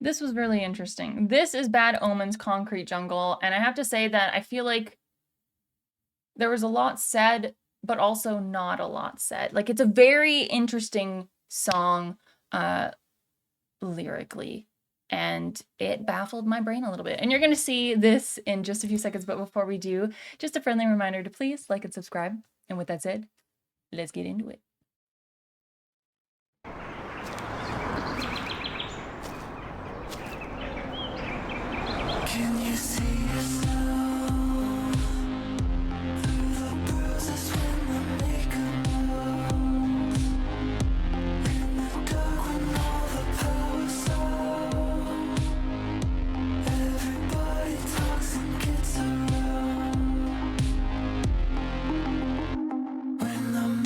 This was really interesting. This is Bad Omens Concrete Jungle, and I have to say that I feel like there was a lot said, but also not a lot said. Like, it's a very interesting song lyrically, and it baffled my brain a little bit. And you're gonna see this in just a few seconds, but before we do, just a friendly reminder to please like and subscribe. And with that said, let's get into it. Can you see yourself through the bruises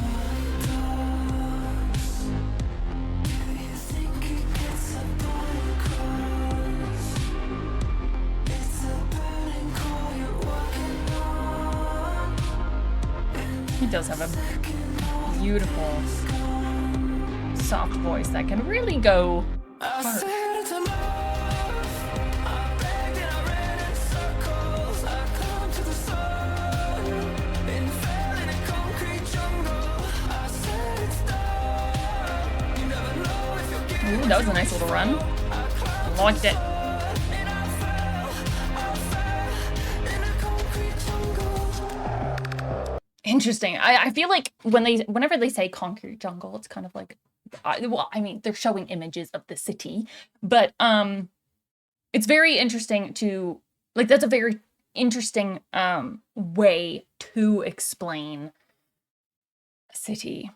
when the makeup moves? In the dark when all the power's off, everybody talks and gets around. When the mind talks, do you think it gets a body across? He does have a beautiful, soft voice that can really go hard. Ooh, that was a nice little run. Liked it. Interesting. I feel like whenever they say concrete jungle, it's kind of like, well, I mean, they're showing images of the city, but it's very interesting to, like, that's a very interesting way to explain a city.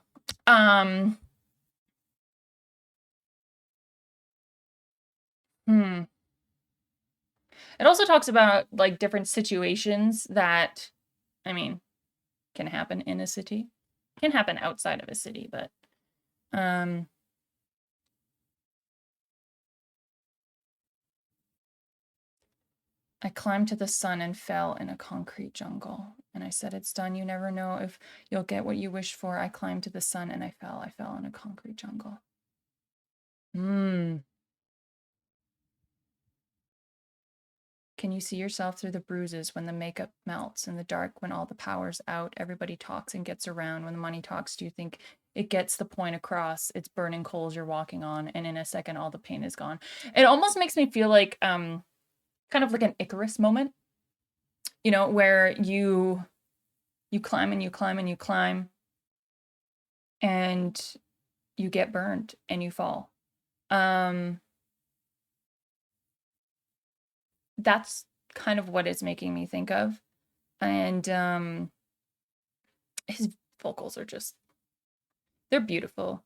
It also talks about, like, different situations that, I mean, can happen in a city, can happen outside of a city, but I climbed to the sun and fell in a concrete jungle. And I said, it's done. You never know if you'll get what you wish for. I climbed to the sun and I fell. I fell in a concrete jungle. Can you see yourself through the bruises when the makeup melts? In the dark, when all the power's out, everybody talks and gets around. When the money talks, do you think it gets the point across? It's burning coals you're walking on, and in a second, all the pain is gone. It almost makes me feel like, kind of like an Icarus moment, you know, where you climb and you climb and you climb, and you get burned and you fall. That's kind of what it's making me think of. And his vocals are just, they're beautiful.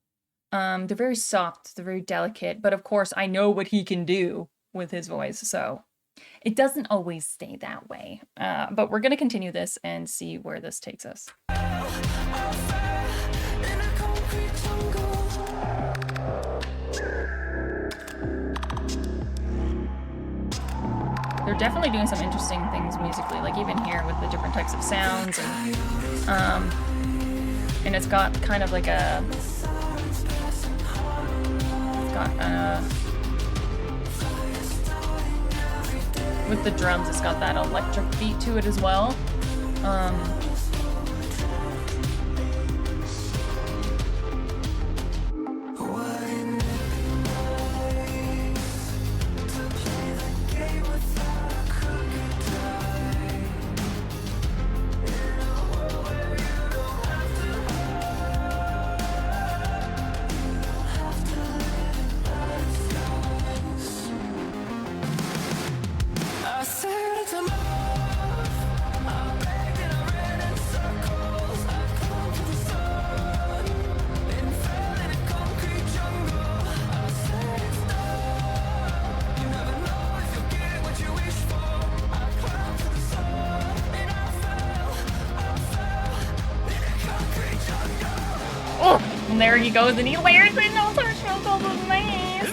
They're very soft, they're very delicate, but of course I know what he can do with his voice, so it doesn't always stay that way. But we're gonna continue this and see where this takes us. They're definitely doing some interesting things musically, like even here with the different types of sounds, and it's got kind of like a, with the drums, it's got that electric beat to it as well. And there he goes, and he layers in those circles with nice.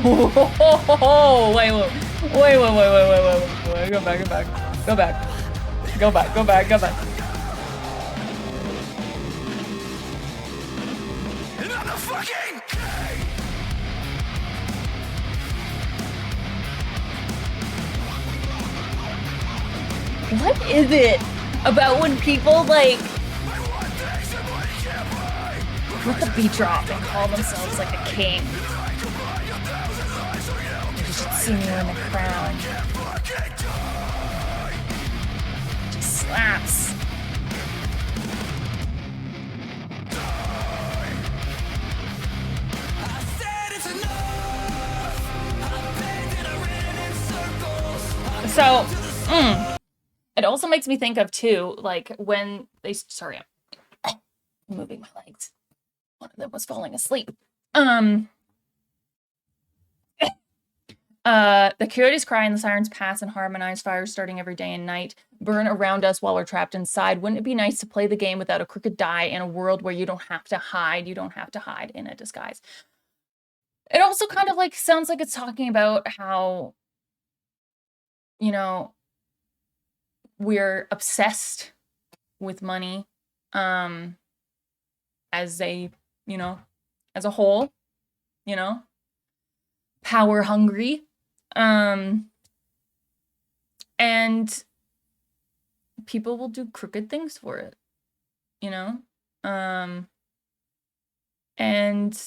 Oh, wait. Go back. What is it about when people like let the beat drop and call themselves like a king? You should see me in the crown. Just slaps. So, it also makes me think of too, like when they, sorry, I'm moving my legs. One of them was falling asleep. The coyotes cry and the sirens pass and harmonize, fires starting every day and night burn around us while we're trapped inside. Wouldn't it be nice to play the game without a crooked die in a world where you don't have to hide? You don't have to hide in a disguise. It also kind of like sounds like it's talking about how, you know, we're obsessed with money as a, you know, as a whole, you know, power hungry. And people will do crooked things for it, you know? And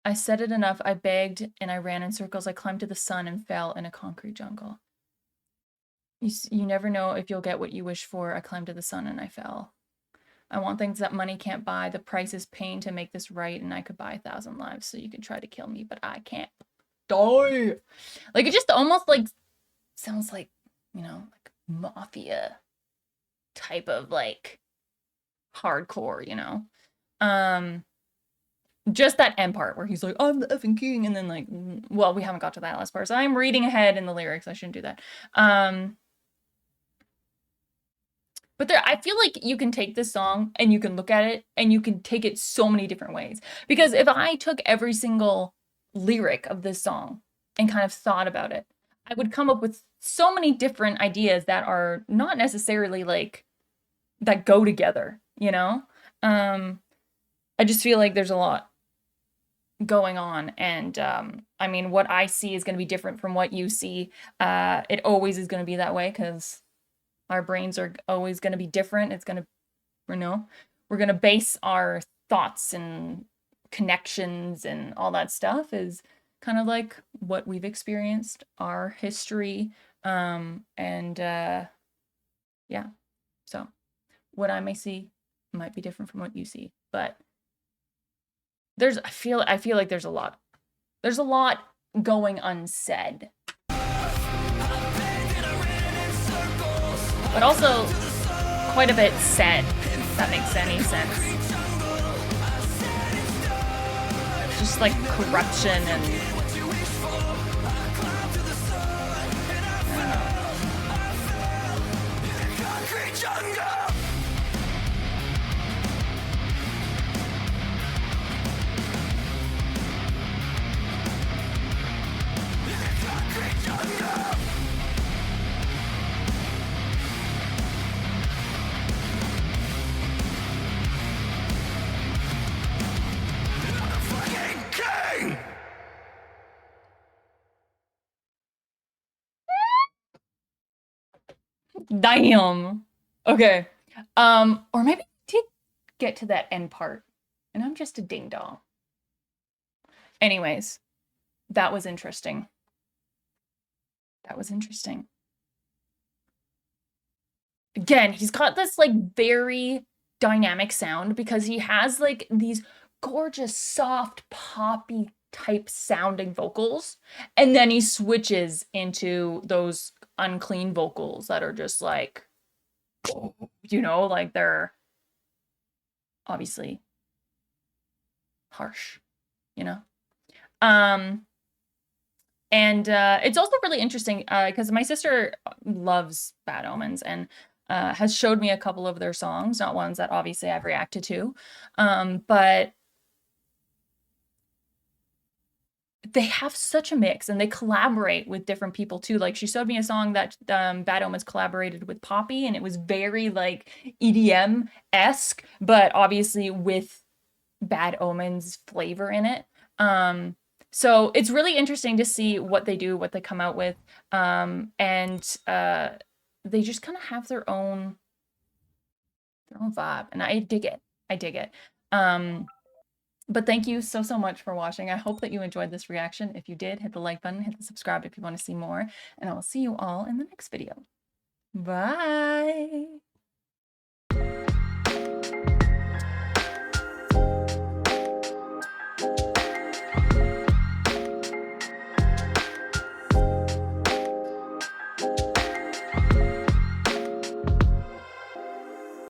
I said it enough. I begged and I ran in circles. I climbed to the sun and fell in a concrete jungle. You never know if you'll get what you wish for. I climbed to the sun and I fell. I want things that money can't buy. The price is pain to make this right, and I could buy 1,000 lives, so you can try to kill me, but I can't die. Like, it just almost, like, sounds like, you know, like mafia type of, like, hardcore, you know? Just that end part where he's like, I'm the effing king, and then, like, well, we haven't got to that last part, so I'm reading ahead in the lyrics. I shouldn't do that. But there, I feel like you can take this song and you can look at it and you can take it so many different ways. Because if I took every single lyric of this song and kind of thought about it, I would come up with so many different ideas that are not necessarily like, that go together, you know? I just feel like there's a lot going on. And I mean, what I see is going to be different from what you see. It always is going to be that way because our brains are always going to be different. It's going to, you know, we're going to base our thoughts and connections and all that stuff is kind of like what we've experienced, our history, yeah. So what I may see might be different from what you see, but I feel like there's a lot going unsaid. But also quite a bit said, if that makes any sense. Just like corruption and damn. Okay. Or maybe did get to that end part and I'm just a ding dong. Anyways, that was interesting. Again, he's got this like very dynamic sound because he has like these gorgeous, soft, poppy type sounding vocals. And then he switches into those unclean vocals that are just like, you know, like they're obviously harsh, you know? And it's also really interesting because my sister loves Bad Omens and has showed me a couple of their songs, not ones that obviously I've reacted to, but they have such a mix and they collaborate with different people too. Like she showed me a song that Bad Omens collaborated with Poppy and it was very like EDM-esque, but obviously with Bad Omens flavor in it. So it's really interesting to see what they do, what they come out with. And they just kind of have their own vibe. And I dig it. I dig it. Um, but thank you so, so much for watching. I hope that you enjoyed this reaction. If you did, hit the like button, hit the subscribe if you want to see more, and I will see you all in the next video. Bye.